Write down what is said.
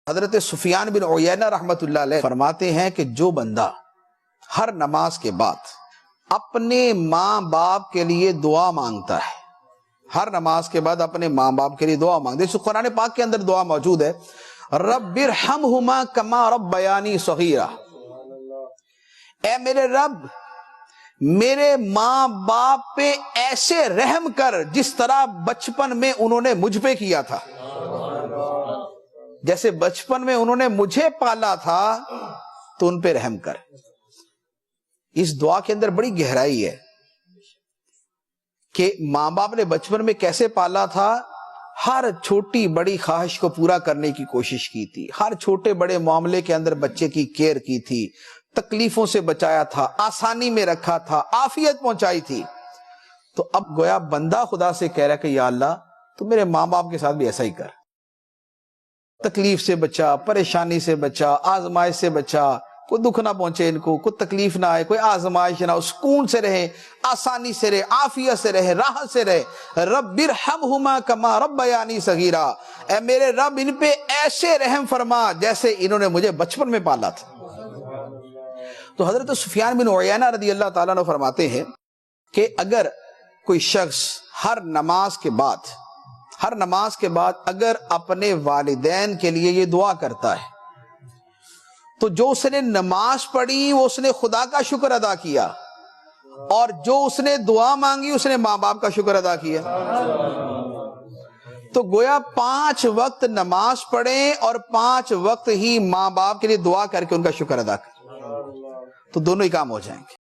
حضرت سفیان بن عیینہ رحمت اللہ علیہ فرماتے ہیں کہ جو بندہ ہر نماز کے بعد اپنے ماں باپ کے لیے دعا مانگتا ہے، ہر نماز کے بعد اپنے ماں باپ کے لیے دعا مانگتے ہیں، قرآن پاک کے اندر دعا موجود ہے، رب ارحمہما کما ربیانی صغیرا، اے میرے رب میرے ماں باپ پہ ایسے رحم کر جس طرح بچپن میں انہوں نے مجھ پہ کیا تھا، جیسے بچپن میں انہوں نے مجھے پالا تھا تو ان پہ رحم کر۔ اس دعا کے اندر بڑی گہرائی ہے کہ ماں باپ نے بچپن میں کیسے پالا تھا، ہر چھوٹی بڑی خواہش کو پورا کرنے کی کوشش کی تھی، ہر چھوٹے بڑے معاملے کے اندر بچے کی کیئر کی تھی، تکلیفوں سے بچایا تھا، آسانی میں رکھا تھا، عافیت پہنچائی تھی۔ تو اب گویا بندہ خدا سے کہہ رہا ہے کہ یا اللہ تو میرے ماں باپ کے ساتھ بھی ایسا ہی کر، تکلیف سے بچا، پریشانی سے بچا، آزمائش سے بچا، کوئی دکھ نہ پہنچے ان کو، کوئی تکلیف نہ آئے، کوئی آزمائش نہ، سکون سے رہے، آسانی سے رہے، عافیت سے رہے، راحت سے رہے۔ رب ارحمہما کما ربیانی صغیرا، اے میرے رب ان پہ ایسے رحم فرما جیسے انہوں نے مجھے بچپن میں پالا تھا۔ تو حضرت سفیان بن عیینہ رضی اللہ تعالیٰ عنہ فرماتے ہیں کہ اگر کوئی شخص ہر نماز کے بعد اگر اپنے والدین کے لیے یہ دعا کرتا ہے تو جو اس نے نماز پڑھی وہ اس نے خدا کا شکر ادا کیا، اور جو اس نے دعا مانگی اس نے ماں باپ کا شکر ادا کیا۔ تو گویا 5 وقت نماز پڑھیں اور 5 وقت ہی ماں باپ کے لیے دعا کر کے ان کا شکر ادا کریں تو دونوں ہی کام ہو جائیں گے۔